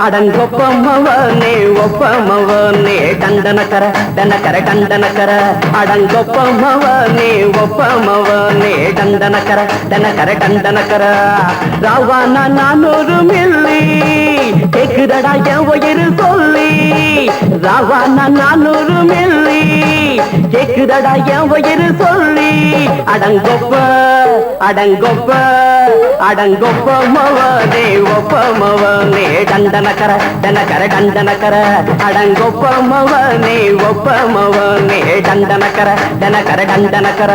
அடங்கொப்பமவனே ஒப்பமவனே டண்டனக்கர டனக்கர டண்டனக்கர அடங்கொப்பமவனே ஒப்பமவனே டண்டனக்கர டனக்கர டண்டனக்கர ராவானா 400 milli கேக்குதடா என் உயிர் சொல்லி ராவானா 400 milli கேக்குதடா என் உயிர் சொல்லி அடங்கொப்ப அடங்கொப்ப அடங்கொப்பமவனே ஒப்பமவனே டண்டனக்கர டனக்கர டண்டனக்கர அடங்கொப்பமவனே ஒப்பமவனே டண்டனக்கர டனக்கர டண்டனக்கர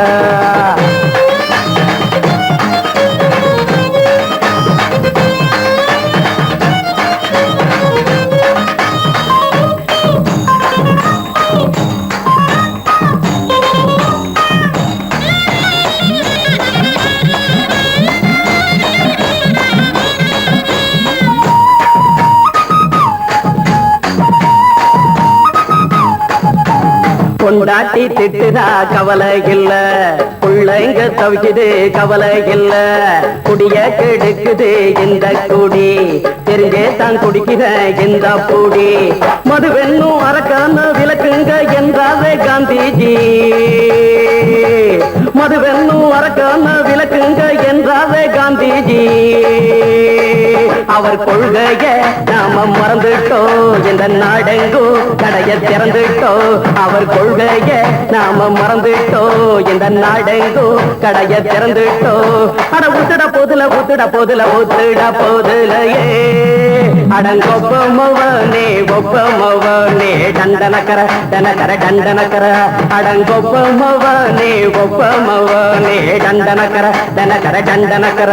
கொண்டாட்டி திட்டுதா கவலை இல்ல புள்ளைங்க தவிக்குது கவலை இல்ல குடிய கெடுக்குது இந்த குடி தெரிஞ்சே தான் குடிக்கிற இந்த பூடி மதுவென்னும் அரக்கான விளக்குங்க என்றாவே காந்திஜி மதுவென்னும் அரக்கான விளக்குங்க என்றாவே காந்திஜி அவர் கொள்கைய நாம மறந்துட்டோம் இந்த நாடெங்கோ கடைய திறந்துட்டோம் அவர் கொள்கைய நாம மறந்துட்டோம் இந்த நாடெங்கோ கடைய திறந்துட்டோம் அட ஊத்துட போதுல ஊத்துட போதுல ஊத்துட போதுலையே அடங்கொப்பமவனே ஒப்பமவனே டண்டனக்கர டனக்கர டண்டனக்கர அடங்கொப்பமவனே ஒப்பமவனே டண்டனக்கர டனக்கர டண்டனக்கர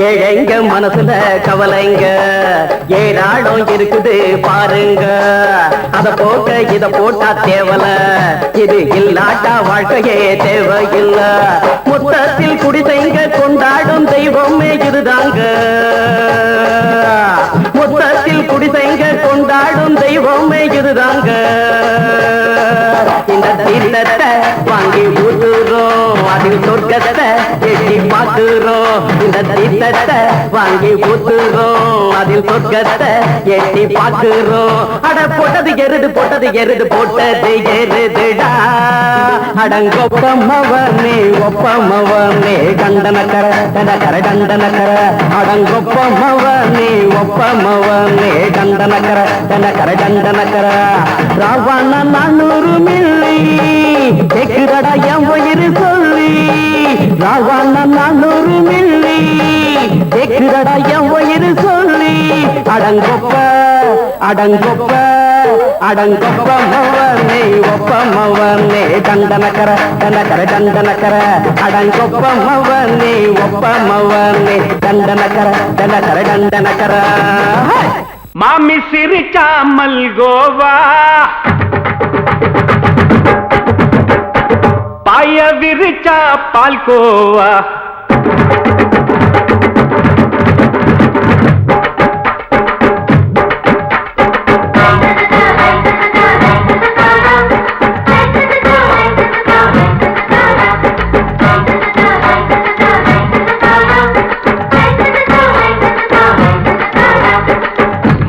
ஏழைங்க மனசுல கவலைங்க ஏராளம் இருக்குது பாருங்க அத போட்ட இத போட்டா தேவல இது இல்லாட்டா வாழ்க்கையே தேவையில்ல மொத்தத்தில் குடிசைங்க கொண்டாடும் தெய்வமே இதுதாங்க மொத்தத்தில் குடிசைங்க கொண்டாடும் தெய்வமே இதுதாங்க இந்த தீர்த்தத்தை வாங்கி ஊத்துறோம் அதில் சொர்க்கத்தை எட்டி பார்க்கிறோம் இந்த தீர்த்தத்தை வாங்கி ஊத்துறோம் அதில் சொர்க்கத்தை எட்டி பார்க்கிறோம் அட போட்டது எருது போட்டது எருதுடா அடங்கொப்பமவனே ஒப்பமவனே டண்டனக்கர டனக்கர டண்டனக்கர அடங்கொப்பமவனே ஒப்பமவனே டண்டனக்கர டனக்கர டண்டனக்கர ராவானா 400 மில்லி கேக்குதடா என் உயிர் சொல்லி ராவானா 400 மில்லி கேக்குதடா என் உயிர் சொல்லி அடங்கொப்ப அடங்கொப்ப அடங்கொப்பமவனே ஒப்பமவனே டண்டனக்கர டனக்கர டண்டனக்கர அடங்கொப்பமவனே ஒப்பமவனே டண்டனக்கர டனக்கர டண்டனக்கர மாமி சிரிச்சா மல்கோவா பாய விரிச்சா பால்கோவா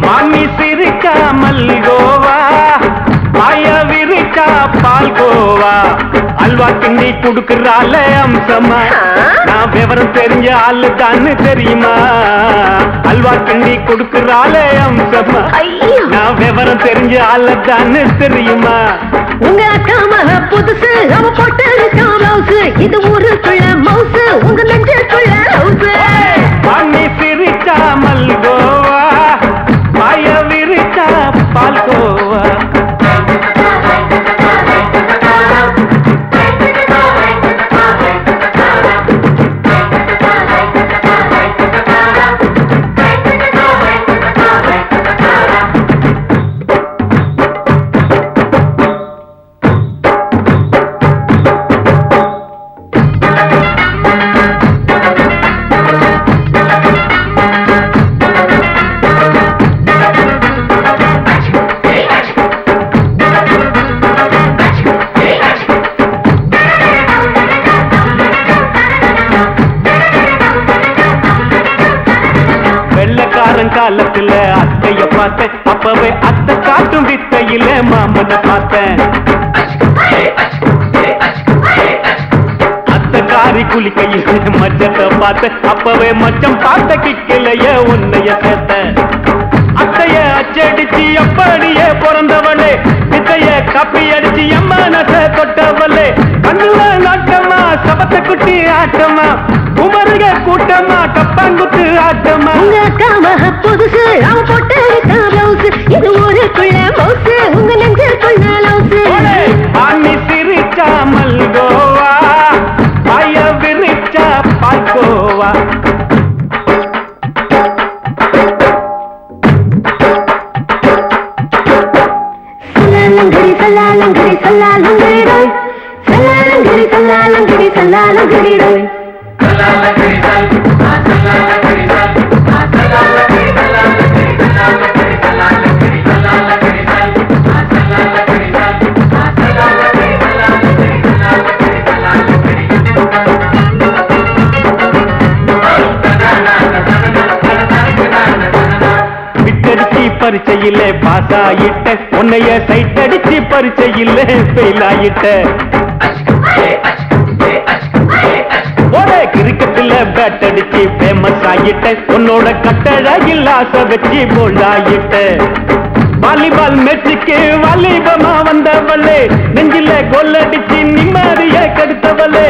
மாமி சிரிச்சா மல்கோவா பாய விரிச்சா பால்கோவா அல்வா கிண்டி குடுக்கறால அம்சமா நான் விவரம் தெரிஞ்ச ஆளு தான்னு தெரியுமா அல்வா கிண்டி குடுக்கறால அம்சமா நான் விவரம் தெரிஞ்ச ஆளு தான்னு தெரியுமா உங்க அக்கா மக புதுசு அவ போட்டு ப்ளவுஸ் இது ஊருக்குள்ள மவுசு உங்க நெஞ்சுக்குள்ள ஹவுஸ் மாமி சிரிச்சா மல்கோவா பாய விரிச்சா பால்கோவா பார்த்தேன் அப்பவே அத்தை காட்டும் வித்தையில மாமனை பார்த்தேன் அத்தை காரி குளிக்கையில மச்சத்தை பார்த்தேன் அப்பவே மச்சம் பார்த்த கிக்கலைய உன்னைய சேர்த்த அத்தைய அச்சடிச்சு அப்படியே பிறந்தவளே வித்தைய காப்பி அடிச்சு எம்மனச தொட்டவளே கண்ணுல நாட்டமா சபத்த குட்டி ஆட்டமா உமருக கூட்டமா கப்பாங்குத்து ஆட்டமா உங்க அக்கா மக புதுசு அவ போட்டு பிளவுஸ் இது ஊருக்குள்ள மவுசு உங்க நெஞ்சுக்குள்ள லவுசு ஆணி சிரிச்சா மல்கோவா பாய விரிச்சா பால்கோவா சல்லாலங்கடி சல்லாலங்கடி சல்லாலங்கடி சல்லாலங்கடி சல்லாலங்கடி விட்டடிச்சு பரிச்சையிலே பாஸ் ஆயிட்ட உன்னைய சைட் அடிச்சு பரிச்சையிலே ஃபெயில் ஆயிட்ட ஒரே கிரிக்கெட்ல பேட் அடிச்சு ஃபேமஸ் ஆயிட்ட உன்னோட கட்டழகில் ஆசை வச்சு போல்ட் ஆயிட்ட வாலிபால் மேட்சுக்கு வாலிபமா வந்தவளே நெஞ்சில கோல் அடிச்சு நிம்மதிய கெடுத்தவளே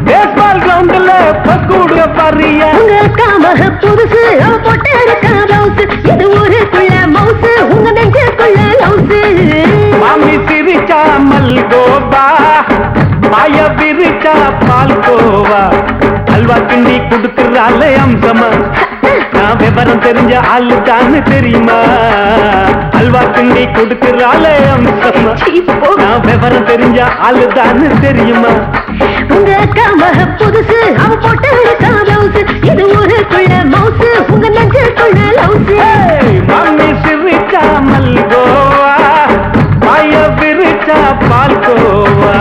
பேஸ்பால் கிரவுண்ட்ல பக்கூடுக பாரியா உங்க அக்கா மக புதுசு அவ போட்டு பிளவுஸ் இது ஊருக்குள்ள மவுசு உங்க நெஞ்சுக்குள்ள லவுசு மாமி சிரிச்சா மல்கோவா பாய விரிச்சா பால்கோவா அல்வா கிண்டி குடுக்கறால அம்சமா நான் விவரம் தெரிஞ்ச ஆளு தானு தெரியுமா அல்வா கிண்டி குடுக்கறால அம்சமா நான் விவரம் தெரிஞ்ச ஆளு தானு தெரியுமா உங்க அக்கா மக புதுசு அவ போட்டு பிளவுஸ் இது ஊருக்குள்ள மவுசு உங்க நெஞ்சுக்குள்ள லவுசு மாமி சிரிச்சா மல்கோவா பாய விரிச்சா பால்கோவா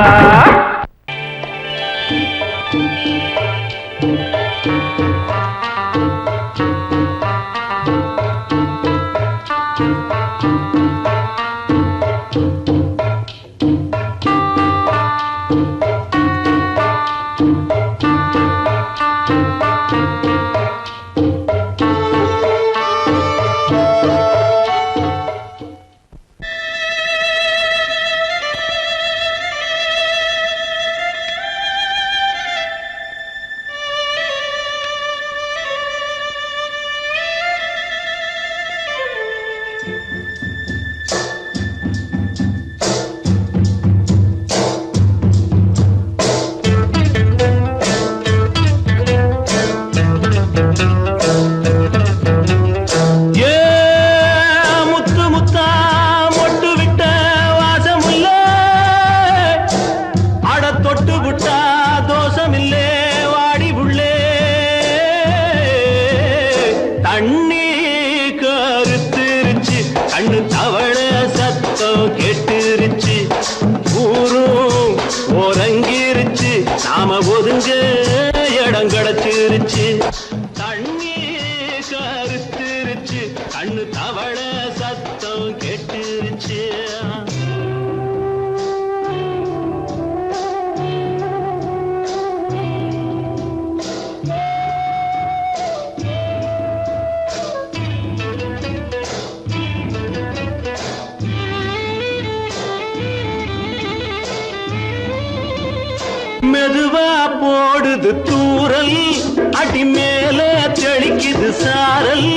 மெதுவா போடுது தூரல் அடி மேல தெளிக்குது சாரல்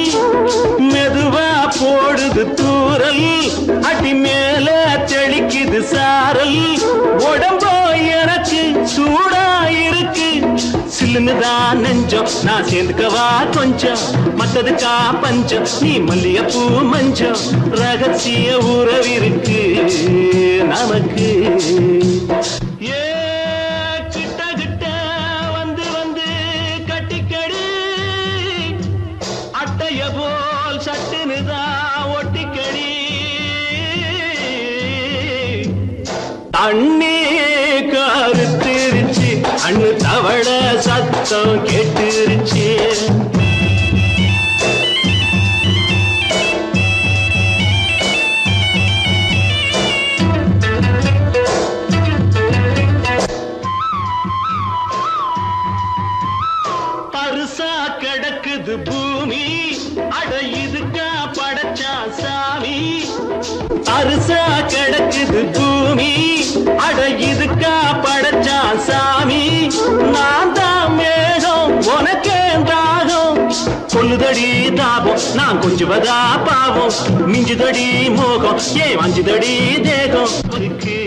மெதுவா போடுது தூரல் அடி மேல தெளிக்குது சாரல் உடம்போ எனக்கு சூடா இருக்கு சில்லுன்னுதான் நெஞ்சம் நான் சேர்ந்துக்கவா கொஞ்சம் மத்ததுக்கா பஞ்சம் நீ மல்லிகைப்பூ மஞ்சம் ரகசிய உறவிருக்கு நமக்கு அண்ணே கருத்திருச்சு அண்ணு தவள சத்தம் கேட்டுருச்சு இதுக்கா படைச்சா சாமி நான் தான் மேகம் உனக்கே தாகம் கொல்லுதடி தாபம் நான் கொஞ்சுவதா பாவம் மிஞ்சுதடி மோகம் ஏன் வஞ்சுதடி தேகம் இருக்கு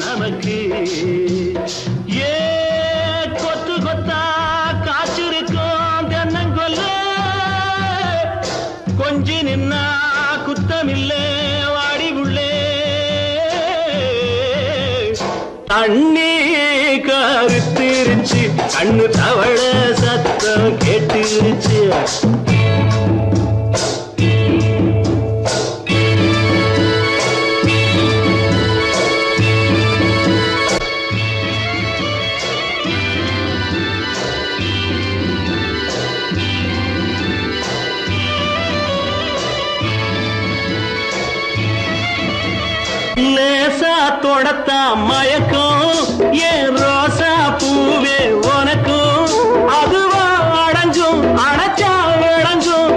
நமக்கு ஏ கொத்து கொத்தா காய்ச்சிருக்கும் தென்னங்கொல்ல கொஞ்சி நின்னா குத்தமில்லே வாடி உள்ளே தண்ணி கருத்திருச்சு கண்ணு தவள சத்தம் கேட்டுருச்சு லேசா தொடத்தா மயக்கம் ஏன் ரோசா பூவே உனக்கும் அதுவா அடைஞ்சும் அடைச்சா விளங்கும்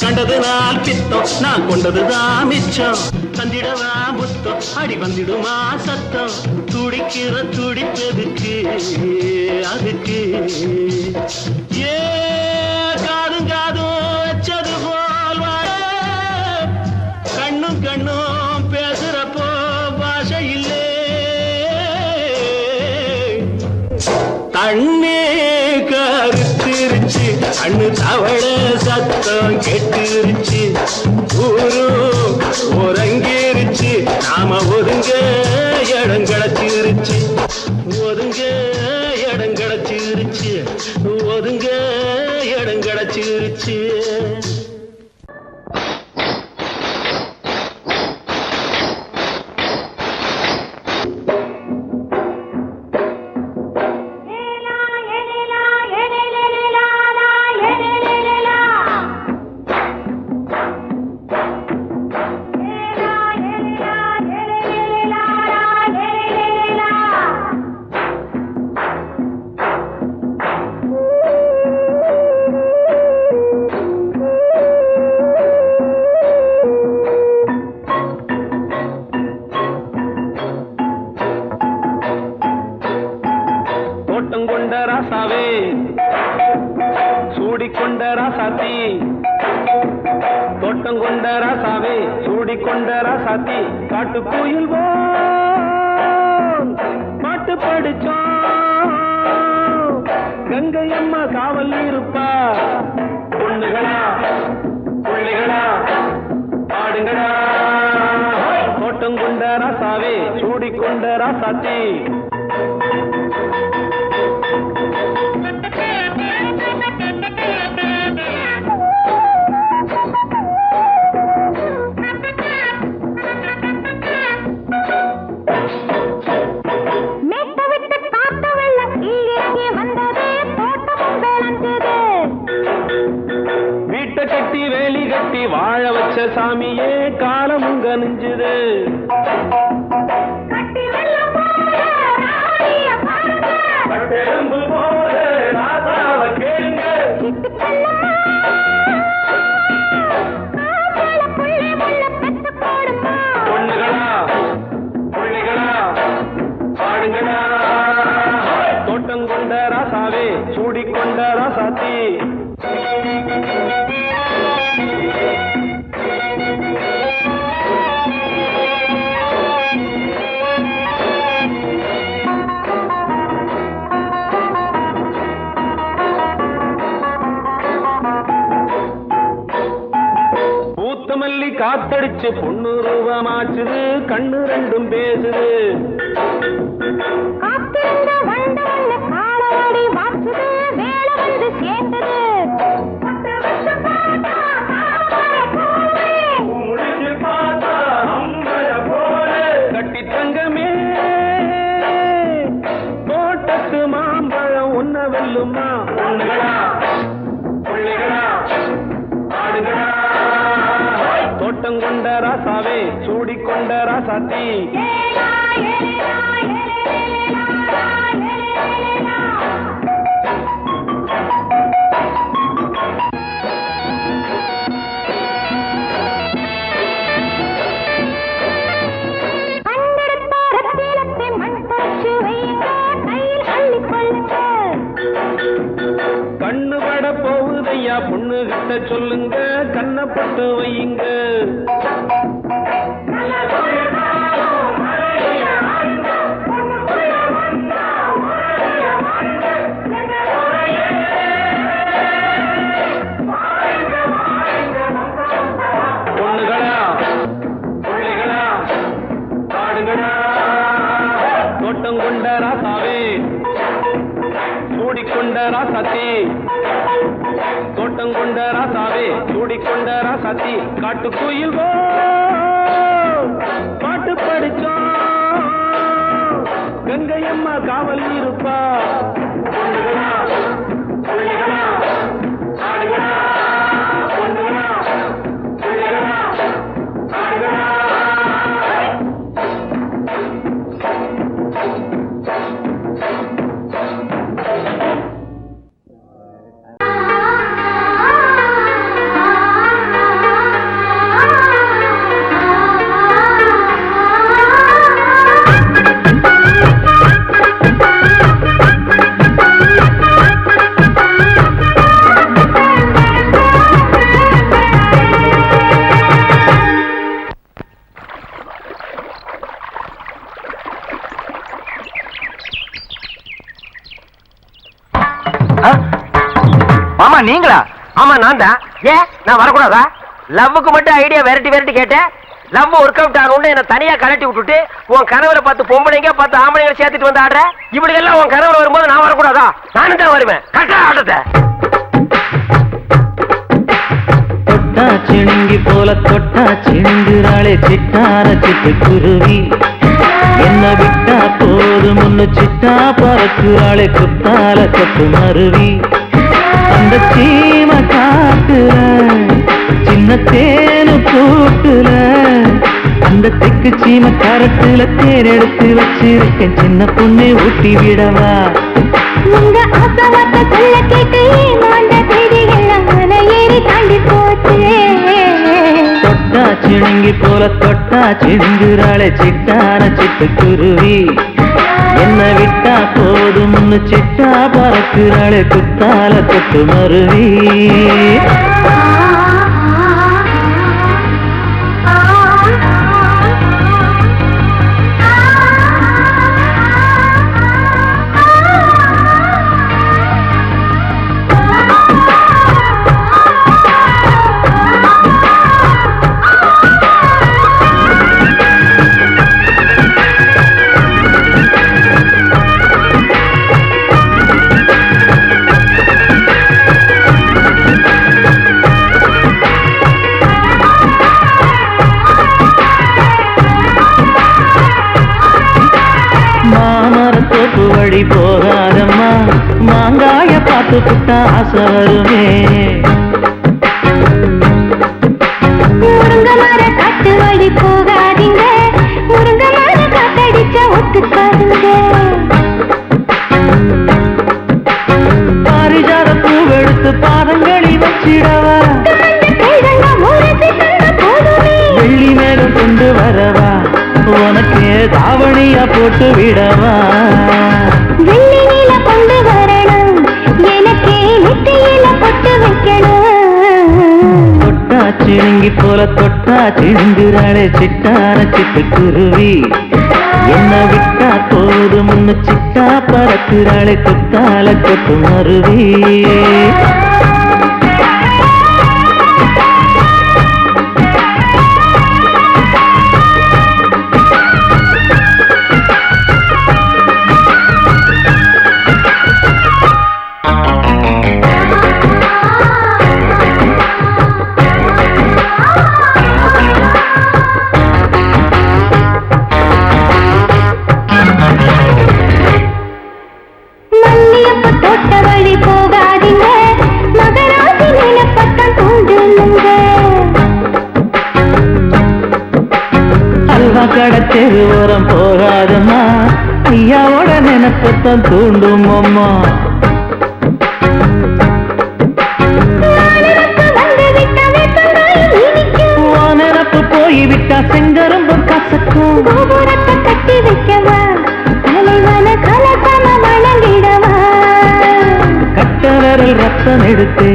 கண்டது நாள் பித்தம் நான் கொண்டதுதான் மிச்சம் தந்திடவா புத்தம் அடி வந்திடுமா சத்தம் துடிக்கிற துடிப்பதுக்கு அதுக்கு ஏ காதும் காதும் வச்சது போல் வாழ கண்ணும் கண்ணும் பேசுறப்போ பாஷை இல்லே கண்ணே கருத்திருச்சு கண்ணு தவள சத்தம் கெட்டுருச்சு ஊரு உறங்கிருச்சு நாம ஒதுங்க இடம் கிடைச்சிருச்சு ஒதுங்க இடம் கிடைச்சிருச்சு ஒதுங்க இடம் கிடைச்சிருச்சு சூடிக்கொண்ட ராசாத்தி தோட்டம் கொண்ட ராசாவே சூடிக்கொண்ட ராசாத்தி காட்டு கோயில் பாட்டு படிச்சோம் கங்கை அம்மா காவல் இருப்பா பொண்ணுகளா பிள்ளைகளா பாடுங்களா தோட்டம் கொண்ட ராசாவே சூடிக்கொண்ட ராசாத்தி கட்டி வேலி கட்டி வாழ வச்ச சாமியே காலமுங்க நெஞ்சுது பொண்ணுகளா பிள்ளைகளா பாடுங்களா தோட்டம் கொண்ட ராசாவே சூடிக்கொண்ட ராசாத்தி பூத்தமல்லி காத்தடிச்சு பொண்ணு ரூபமாச்சுது கண்ணு ரெண்டும் பேசுது கட்டி தங்கமே தோட்டத்து மாம்பழம் உன்ன வெல்லுமா பொண்ணுகளா பிள்ளைகளா ஆடுகளா தோட்டம் கொண்ட ராசாவே சூடிக்கொண்ட ராசாத்தி மண் கிட்ட சொல்லுங்க கண்ணப்பட்டு வையுங்க பொண்ணுகளா பிள்ளைகளா காடுகளா தோட்டம் கொண்ட ராசாவே சூடிக்கொண்ட ராசாத்தி தோட்டம் கொண்ட ராசாவே சூடிக்கொண்ட ராசாத்தி காட்டுக்குயில் பாட்டு படிச்சோம் கங்கையம்மா காவல் இருப்பா பொண்ணுகளா பிள்ளைகளா காடுகளா பொண்ணுகளா பிள்ளைகளா காடுகளா மாமா நீங்களா? ஆமா நான் தான். ஏன் நான் வரக்கூடாதா? லவ்வுக்கு மட்டும் ஐடியா வெரைட்டி கேட்டேன். லவ் ஒர்க் அவுட் ஆகணும்னு என்ன தனியா கலட்டி விட்டுட்டு உன் கனவுல 10 பொம்பளைங்க 10 ஆம்பளைங்க சேர்த்துட்டு வந்து ஆடுற. இப்படி எல்லாம் உன் கனவுல வரும்போது நான் வரக்கூடாதா? நானும் தான் வருவேன். கரெக்டா ஆட்டத்தை தொட்டா சிணுங்கி போல தொட்டா சிணுங்குறாளே சிட்டார சிட்டு குருவி என்ன விட்டா போதும் முன்னு சிட்டா பறக்குறாளே குத்தால கொட்டு மருவி அந்த சீம காட்டுல சின்ன தேனு கூட்டுல அந்த தெக்கு சீம கரட்டுல தேர் எடுத்து வச்சிருக்கேன் சின்ன பொண்ணு ஊட்டி விடவா உங்க ஆசவாத்த சொல்ல கேட்டு மாண்ட தேதி எல்லாம் மலை ஏறி தாண்டி போச்சு தொட்டா சிணுங்கி போல தொட்டா சிணுங்குறாளே சிட்டான சிட்டு குருவி என்ன விட்டா போதும் சிட்டா பறக்குறாளே குத்தால கொட்டு மருவி மாமரத்தோப்பு வழி போகாதம்மா மாங்காய பார்த்து புட்டா ஆசை வருமே முருங்க மர காட்டு வழி போகாதீங்க முருங்க மர காத்தடிச்ச ஒத்துக்காதுங்க பாரிஜாத பூவெடுத்து பாதங்களில் வச்சிடவா வெள்ளி மேலும் கொண்டு வரவா உனக்கு தாவணியா போட்டு விடவா வெள்ளி நீல கொண்டு வரணும் எனக்கே நெத்தியில பொட்டு வைக்கணும் தொட்டா சிணுங்கி போல தொட்டா சிணுங்குறாளே சிட்டான சிட்டு குருவி என்ன விட்டா போதும் சிட்டா பறக்குறாளே குத்தால கொட்டு மருவி தோட்ட வழி போகாதீங்க மகராசி நிலப்பட்டம் தூண்டுங்க அல்வா கடை தெருவோரம் போகாதம்மா ஐயாவோட நினைப்பத்தான் தூண்டும் அம்மா நினப்பு போய்விட்டா செங்கரும்பு கசக்கும் கோபுரத்தை கட்டி வைக்கவா தலைவன கலசம வணங்கிடவா கட்ட விரல் ரத்தம் எடுத்து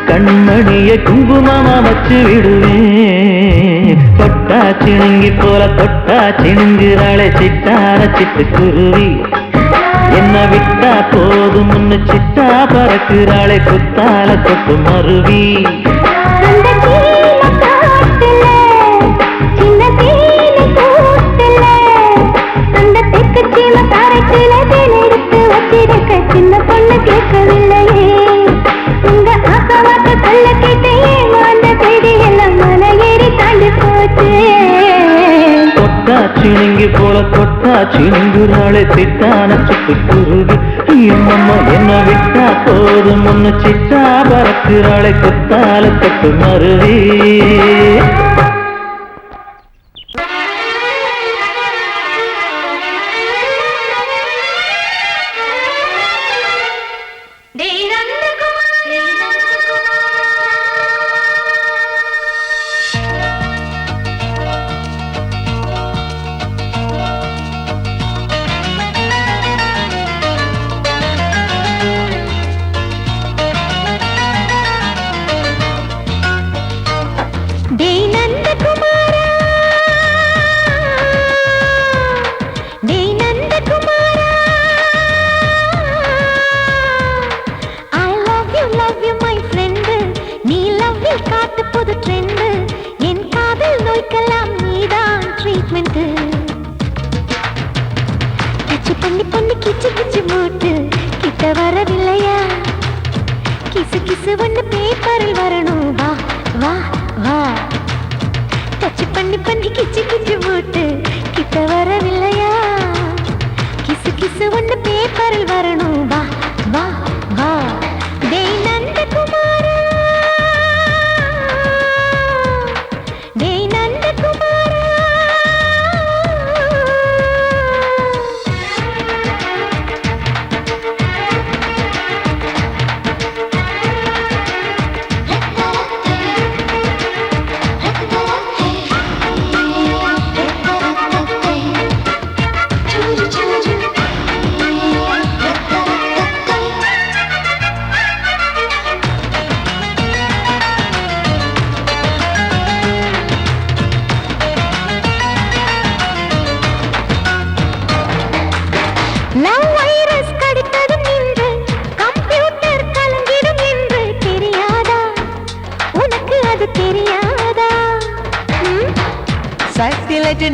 கண்மணிய கைய குங்குமமா வச்சு விடுவேன். தொட்டா சிணுங்கி போல தொட்டா சிணுங்குறாளே சிட்டார சிட்டுக்குருவி. என்ன விட்டா போதும் முன்னு சிட்டா பறக்குறாளே குத்தால தொட்டு மருவி. சின்ன பொண்ணு கேட்கவில்லையே உங்க ஆசவாக்க சொல்ல கேட்டையே அந்த செய்தி எல்லாம் மலை ஏறி தாண்டி போச்சு. தொட்டா சிணுங்கி போல தொட்டா சிணுங்குறாளே சிட்டான சிட்டுக்குருவி. அம்மா என்ன விட்டா போதும் முன்னு சிட்டா பறக்குறாளே குத்தால தொட்டு மருவி.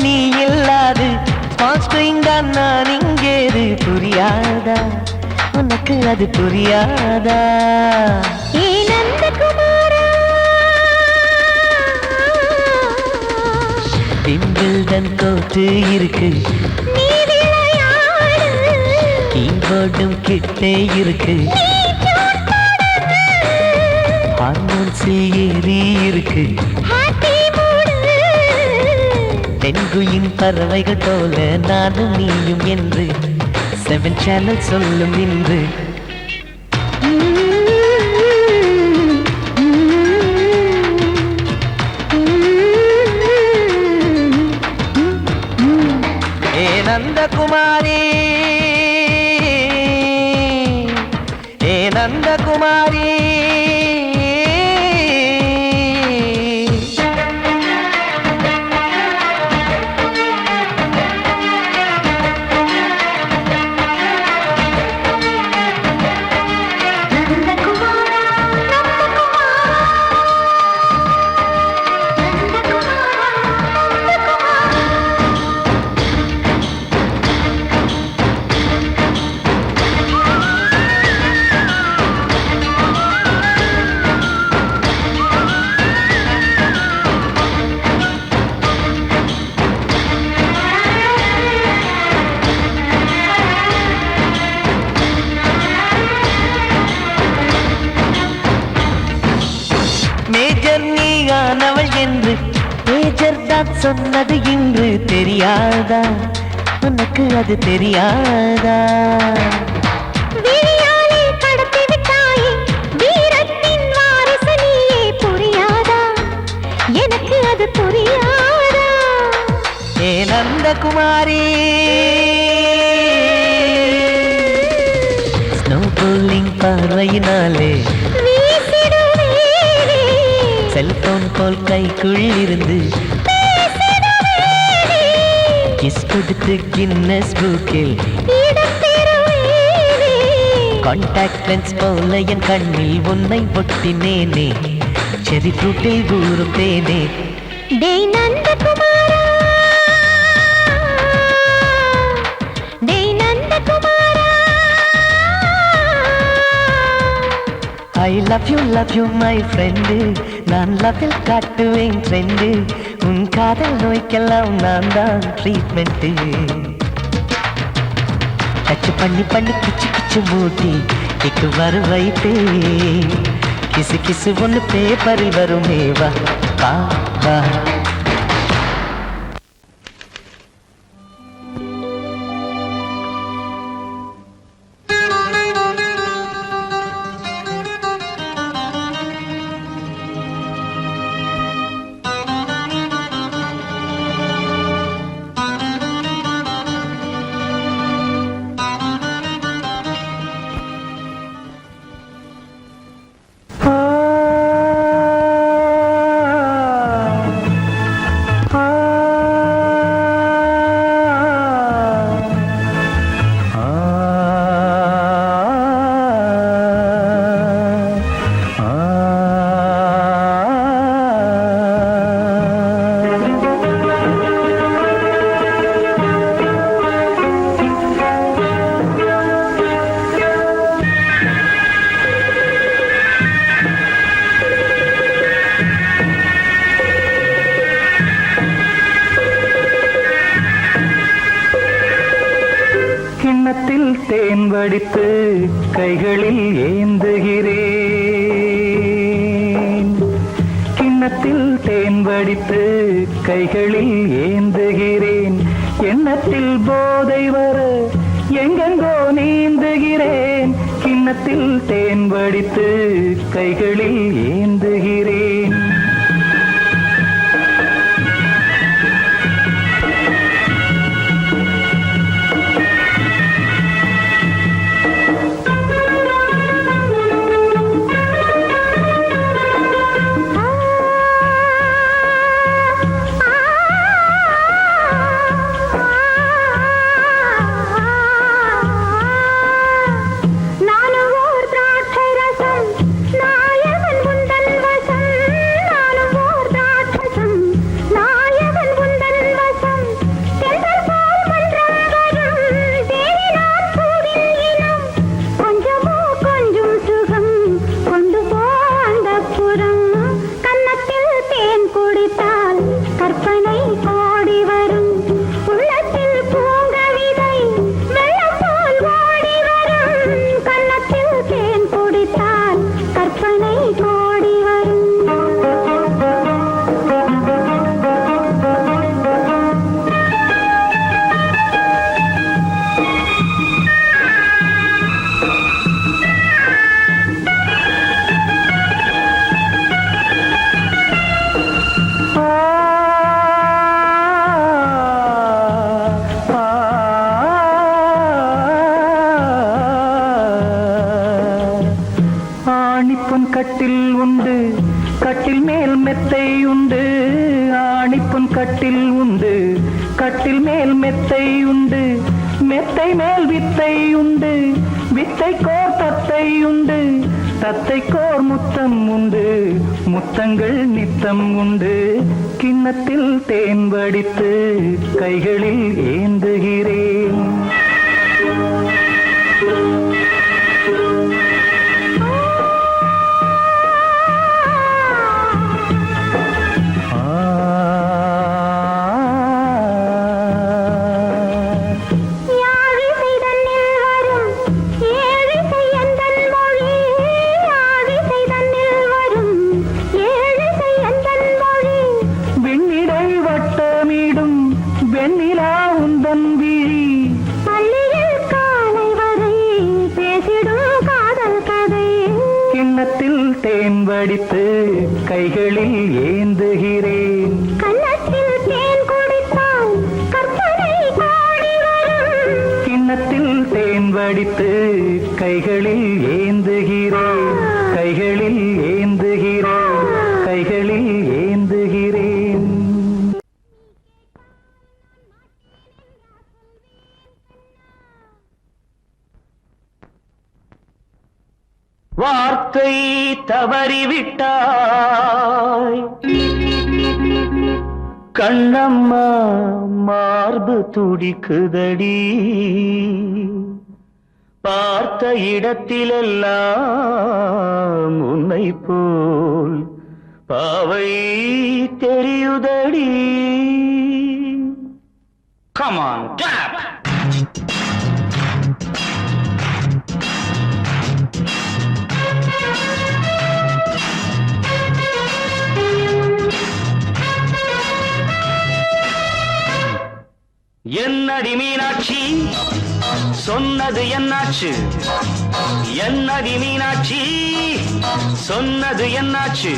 நீ இல்லாது நான் இங்கேது புரியாதா உனக்கு அது புரியாதா? விம்பிள்டன் கோட்டு இருக்கு கீபோர்டும் கிட்டே இருக்கு ஹார்மோன்ஸில் ஏறி இருக்கு தென்குயின் பறவைகள் போல நானும் நீயும் என்று 7 சேனல் சொல்லும் இன்று. ஏ நந்தகுமாரி ஏ நந்தகுமாரி என்று மேஜர் தான் சொன்னது இன்று தெரியாதா உனக்கு அது தெரியாதா? எனக்கு அது புரியாதா? ஏ நந்தகுமாரி ஸ்னோ போலிங் பார்வையினாலே செல்போன் போல் கைக்குள் இருந்து கிஸ் கொடுத்து கின்னஸ் புக்கில் கான்டாக்ட் லென்ஸ் போல என் கண்ணில் உன்னை ஒட்டினேனே செரி ஃப்ரூட்டில் ஊறும் தேனே டேய் நந்தகுமாரா டேய் நந்தகுமாரா I love you my friend நான் லவ்வில் காட்டுவேன் ட்ரெண்டு உன் காதல் நோய்க்கெல்லாம் நான் தான் ட்ரீட்மெண்ட்டு டச்சு பண்ணி கிச்சு கிச்சு மூட்டி கிக்கு வர வைத்தே கிசு கிசு ஒன்று பேப்பரில் வருமே வா வா கிண்ணத்தில் தேன் வடித்து கைகளில் ஏந்துகிறேன் கிண்ணத்தில் தேன் வடித்து கைகளில் ஏந்துகிறேன் எண்ணத்தில் போதை வர எங்கெங்கோ நீந்துகிறேன் கிண்ணத்தில் தேன் வடித்து கைகளில் ஏந்துகிறேன் கட்டில் உண்டு கட்டில் மேல் மெத்தை உண்டு ஆணிப்பொன் கட்டில் உண்டு கட்டில் மேல் மெத்தை உண்டு மெத்தை மேல் வித்தை உண்டு வித்தை கோர் தத்தை உண்டு தத்தை கோர் முத்தம் உண்டு முத்தங்கள் நித்தம் உண்டு கிண்ணத்தில் தேன் வடித்து கைகளில் ஏந்துகிறேன் தேன் வடித்து கைகளில் ஏந்துகிறேன் கன்னத்தில் தேன் குடித்தால் கற்பனை கோடி வரும் கிண்ணத்தில் தேன் வடித்து கைகளில் ஏந்துகிறேன் கைகளில் ஏந்துகிறேன் கைகளில் வார்த்தை தவறிவிட்டாய் கண்ணம்மா மார்பு துடிக்குதடி பார்த்த இடத்திலெல்லாம் உன்னை போல் பாவை தெரியுதடி. Come on, tap! என்னடி மீனாட்சி சொன்னது என்னாச்சு? என்னடி மீனாட்சி சொன்னது என்னாச்சு?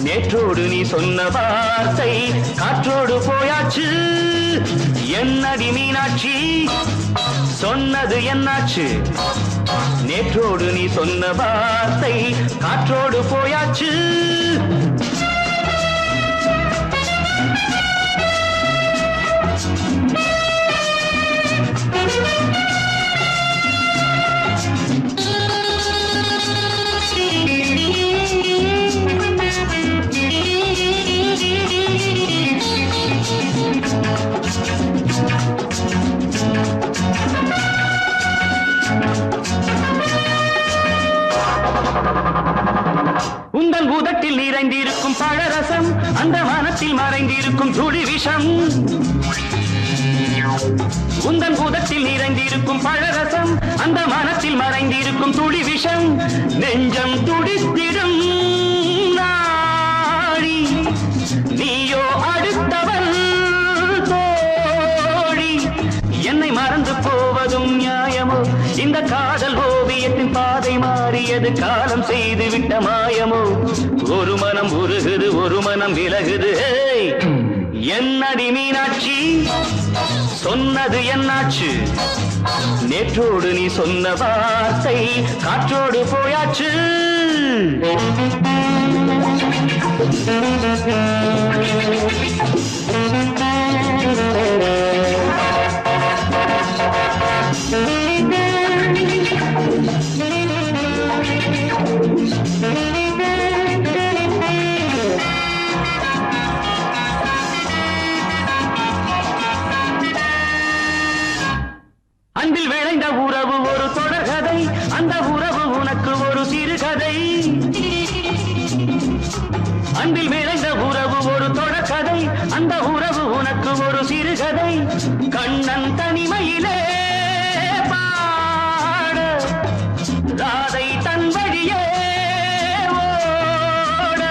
நேற்றோடு நீ சொன்ன வார்த்தை காற்றோடு போயாச்சு. என்னடி மீனாட்சி சொன்னது என்னாச்சு? நேற்றோடு நீ சொன்ன வார்த்தை காற்றோடு போயாச்சு. உந்தன் பூதத்தில் நிறைந்திருக்கும் பழரசம் அந்த மனத்தில் மறைந்திருக்கும் துளி விஷம். உந்தன் பூதத்தில் நிறைந்திருக்கும் பழரசம் அந்த மனத்தில் மறைந்திருக்கும் துளி விஷம். நெஞ்சம் துடித்திடும் நாடி நீயோ அடுத்தவன் தோழி. என்னை மறந்து போவதும் நியாயமோ? இந்த காதல் ஓவியத்தின் பாதை மாறியது காலம் செய்து விட்ட மாயமோ? ஒரு மனம் உருகுது ஒரு மனம் விலகுது. என்னடி மீனாட்சி சொன்னது என்னாச்சு? நேற்றோடு நீ சொன்ன வார்த்தை காற்றோடு போயாச்சு. அன்பில் விளைந்த உறவு ஒரு தொடர்கதை, அந்த உறவு உனக்கு ஒரு சிறுகதை. அன்பில் விளைந்த உறவு ஒரு தொடர்கதை, அந்த உறவு உனக்கு ஒரு சிறுகதை. கண்ணன் தனிமையிலே பாட ராதை தன் வழியே ஓட.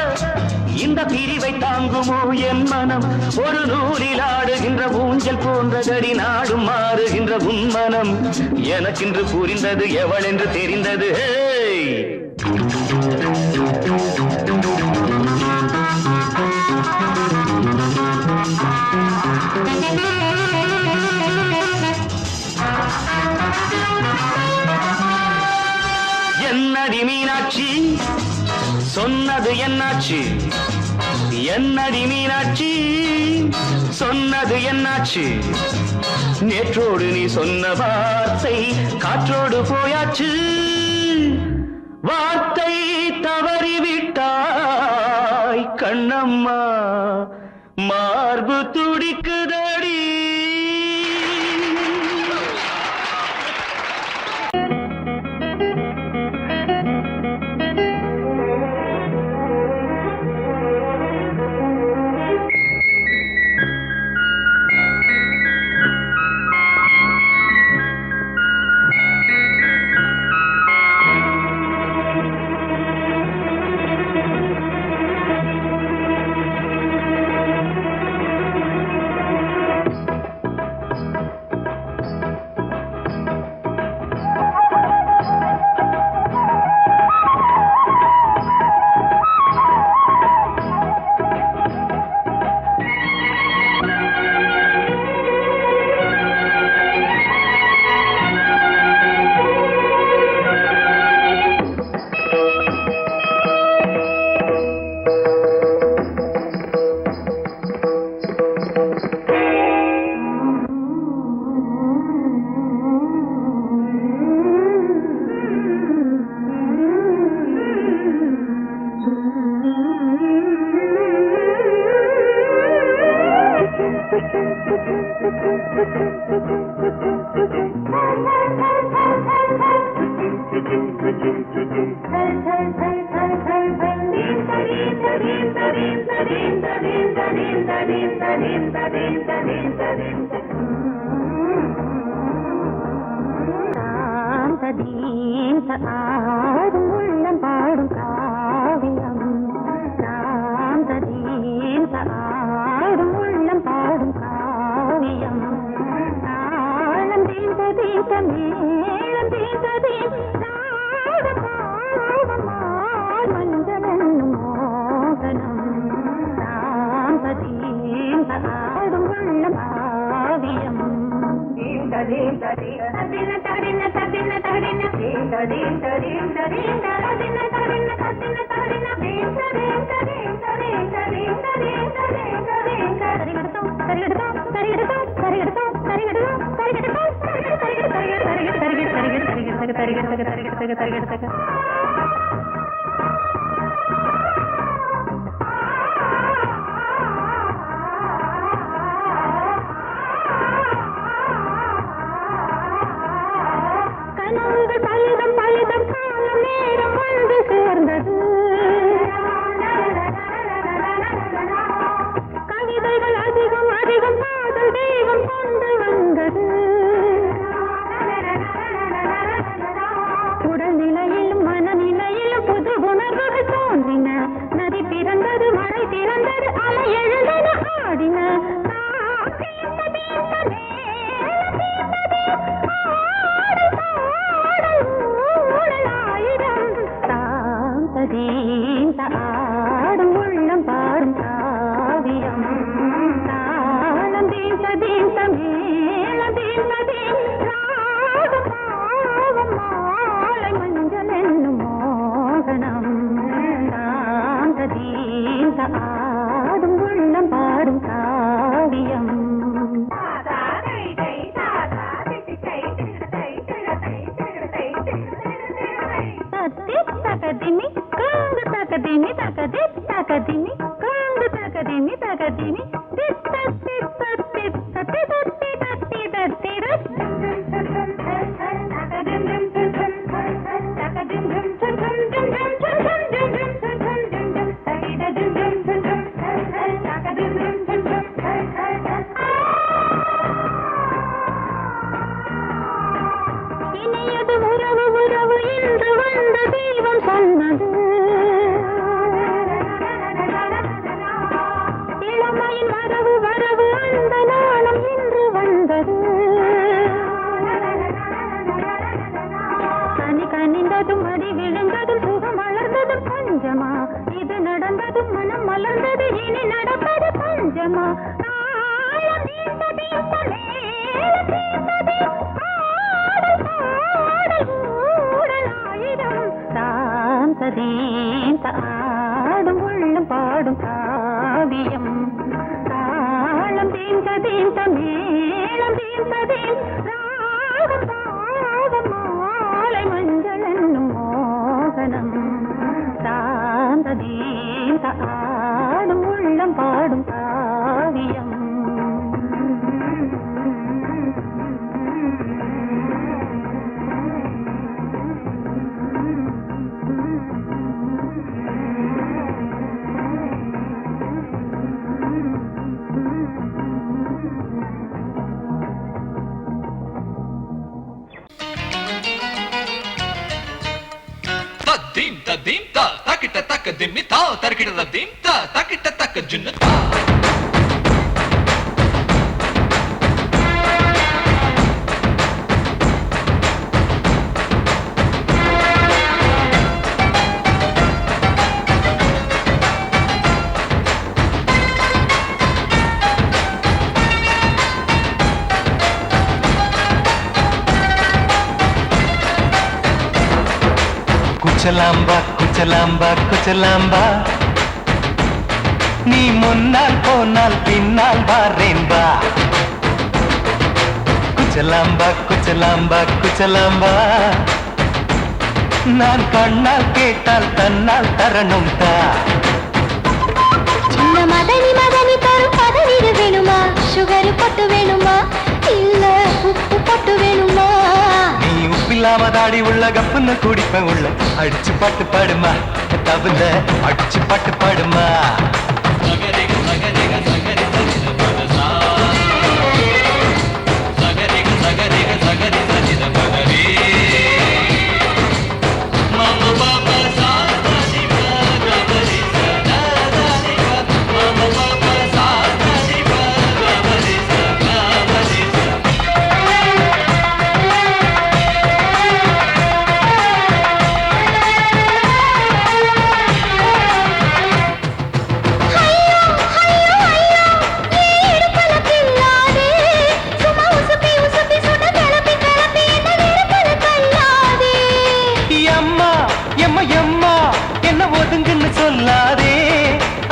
இந்த பிரிவை தாங்குமோ என் மனம்? ஒரு நூலில் ஆடுகின்ற ஊஞ்சல் போன்றதடி நாடும் மாறுகின்ற உன்மனம். எனக்கென்று புரிந்தது எவள் என்று தெரிந்தது. என்னடி மீனாட்சி சொன்னது என்னாச்சு? என்னடி மீனாட்சி சொன்னது என்னாச்சு? நேற்றோடு நீ சொன்ன வார்த்தை காற்றோடு போயாச்சு. வார்த்தை தவறிவிட்டாய் கண்ணம்மா மார்பு துடிக்குதடி. ஆடும் உள்ளம் பாடும் காவியம் ஆடும் உள்ளம் பாடும் காவியம் தாளம் தீந்த தீந்த மேளம் தீந்த தீந்த மஞ்சளும் மோகனம் ஆடும் உள்ளம் காவியம் பலிதம் பலிதம் காலம் நேரம் வந்து சேர்ந்தது கவிதைகள் அதிகம் அதிகம் காதல் தெய்வம் கொண்டு வந்தது உடல்நிலையிலும் மனநிலையிலும் புது உணர்வுகள் தோன்றின நதி பிறந்தது மழை பிறந்தது அலை எழுந்தது ஆடின ஆடும் உள்ளம் பாடும் காவியம் தாளம் தீந்த தீந்த மேளம் தீந்த தீந்த மாலை மஞ்சள் என்னும் மோகனம் தாந்த தீந்த ஆடும் உள்ளம் பாடும் காவியம் தகதினி காங்கு தகதினி தகதி தகதினி காங்கு தகதினி தகதினி தித்த தித்த தித்த தித்தி தத்தி தத்தி இனியது உறவு உறவு என்று வந்த தெய்வம் சொன்னது இளமையின் வரவு வரவு அந்த நாளம் இன்று வந்தது கனி கனிந்ததும் அடி விழுந்ததும் சுகம் வளர்ந்ததும் பஞ்சமா இது நடந்ததும் மனம் மலர்ந்தது இனி நடப்பது பஞ்சமா ஆடும் உள்ளம் பாடும் காவியம் தாளம் தீந்த தீந்த மேளம் தீந்த தீந்த மாலை மஞ்சள் என்னும் மோகனம் தாந்த தீந்த ஆடும் உள்ளம் பாடும் காவியம் dim ta takita tak dim ta tarkita dim ta takita tak jun ta குச்சலாம்பா குச்சலாம்பா குச்சலாம்பா நீ முன்னால் போனால் பின்னால் வாரேன்பா குச்சலாம்பா குச்சலாம்பா குச்சலாம்பா நான் கண்ணால் கேட்டால் தன்னால் தரணும் தா சின்ன மதனி மதனி தரும் பதநீர் வேணுமா சுகர் பொட்டு வேணுமா இல்ல உப்பு பொட்டு வேணுமா நீ உப்பில் இல்லாம தாடி உள்ள கப்புன்னு குடிப்பேன் உள்ள அடிச்சு பாட்டு பாடுமா தவிர அடிச்சு பாட்டு பாடுமா சொல்லாதே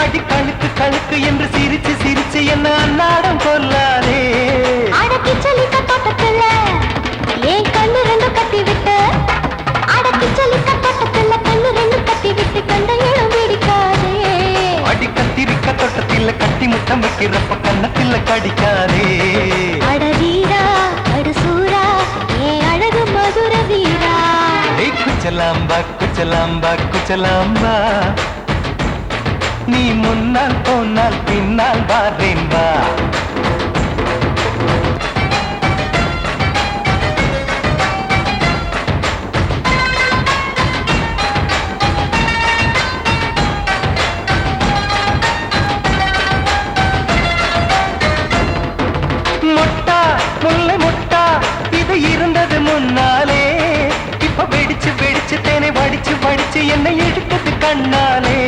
அடி கழுக்கு கழுக்கு என்று சிரிச்சு சிரிச்சு என்ன அன்னாடம் கொல்லாதே அடக்கி சொல்லிக்க தோட்டத்துல ஏன் கண்ணு ரெண்டு கட்டி விட்டு அடக்கி சொல்லிக்க தோட்டத்துல கண்ணு ரெண்டு கட்டி விட்டு கண்ட இடம் பிடிக்காதே அடி கத்திரிக்க தோட்டத்தில் கட்டி முட்டம் வைக்கிறப்ப கண்ணத்தில் கடிக்காதே அட வீரா அடு சூரா ஏன் அழகு மதுர வீரா குச்சலாம்பா குச்சலாம்பா குச்சலாம்பா நீ முன்னால் போனால் பின்னால் வாரேன் வா மொட்டா முல்லை மொட்டா இது இருந்தது முன்னாலே இப்ப வெடிச்சு வெடிச்சு தேனை வடிச்சு வடிச்சு என்னை எடுத்தது கண்ணாலே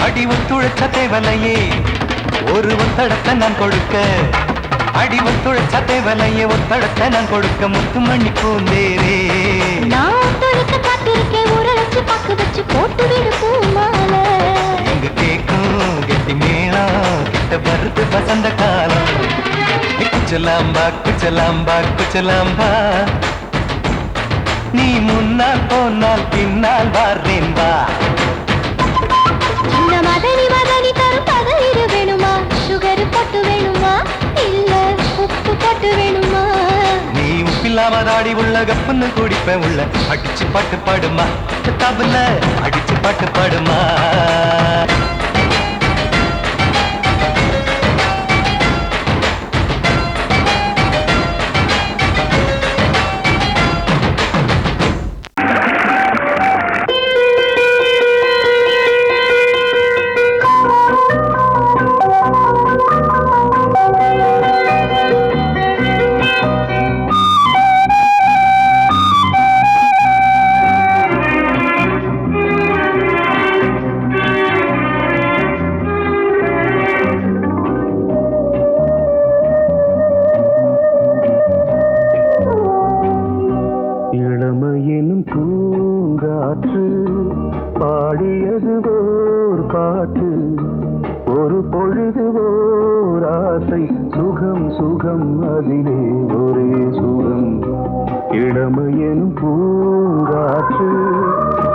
அடி ஒத்துழைச்ச தேவலையே ஒரு ஒத்தடத்தை நான் கொடுக்க அடி ஒத்துழைச்ச தேவலையே ஒத்தடத்தை நான் கொடுக்க முத்துமணி பூந்தேரே நான் தொழிக்க காத்திருக்கேன் உரளச்சு பக்கு வச்சு போட்டு விடு பூமாலை எங்க கேக்கும் கெட்டி மேளம் கிட்ட வருது வசந்த காலம் குச்சலாம்பா குச்சலாம்பா குச்சலாம்பா நீ முன்னால் போனால் பின்னால் வாரேன் வா இந்த மதனி மதனி தரும் பதனிடு வேணுமா சுகர் போட்டு வேணுமா இல்ல உப்பு போட்டு வேணுமா நீ உப்பில்லாம தாடி உள்ள கப்புன்னு குடிப்பேன் உள்ள அடிச்சு பாட்டு பாடுமா தபுல அடிச்சு பாட்டு பாடுமா இளமையினும் பூங்காற்று பாடியது ஓர் பாட்டு ஒரு பொழுது ஓர் ஆசை சுகம் சுகம் அதிலே ஒரே சுகம் இளமையினும் பூங்காற்று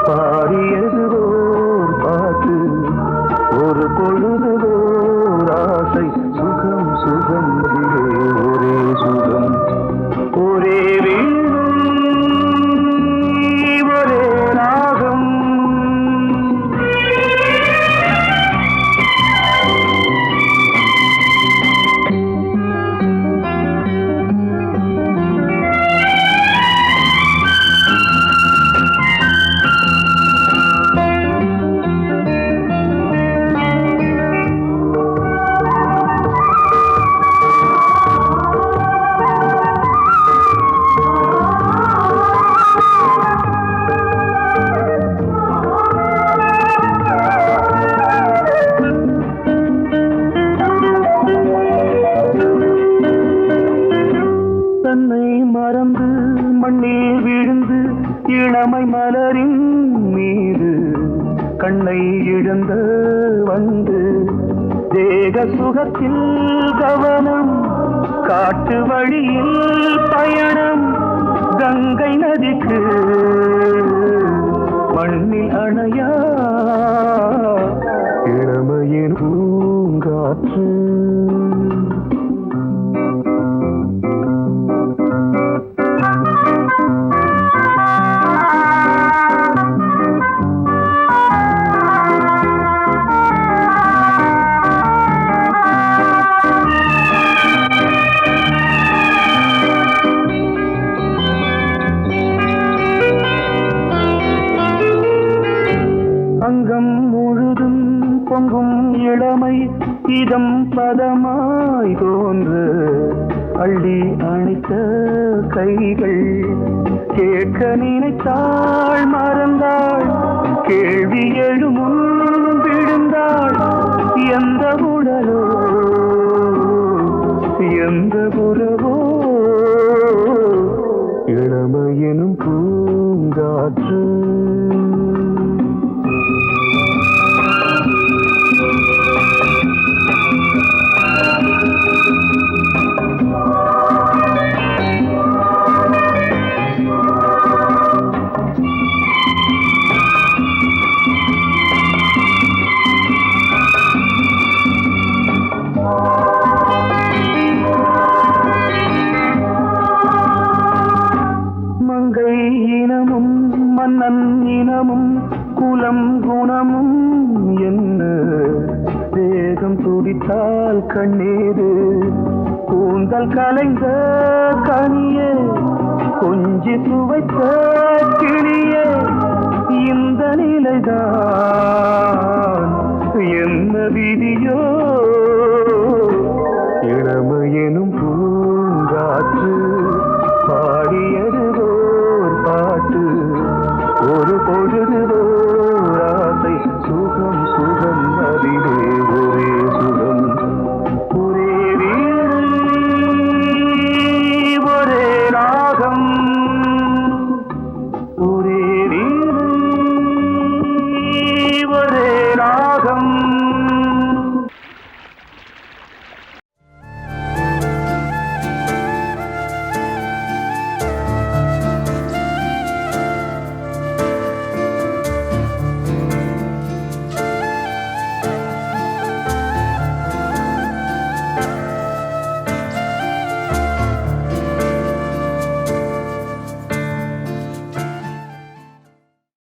பாடியது ஓர் பாட்டு ஒரு பொழுது ஓர் ஆசை சுகம் சுகம் அதிலே ஒரே சுகம் ஒரே இளமை மலரின் மீது கண்ணை இழந்த வந்து தேக சுகத்தில் கவனம் காட்டு வழியில் பயணம் கங்கை நதிக்கு மண்ணில் அணையா பூங்காற்று அங்கம் முழுதும் பொங்கும் இளமை இதம் பதமாய் தோன்று அள்ளி அணைத்த கைகள் கேட்க நினைத்தாள் மறந்தாள் கேள்வி எழுமுன் விழுந்தாள் எந்த உடலோ எந்த உறவோ இளமையெனும் பூங்காற்று மங்கை இனமும் மன்னன் இனமும் குலம் குணமும் என்ன வேகம் துடித்தால் கண்ணீரு கூந்தல் கலைந்த கனியே கொஞ்சி சுவைத்த கிளியே இந்த நிலைதான் என்ன விதி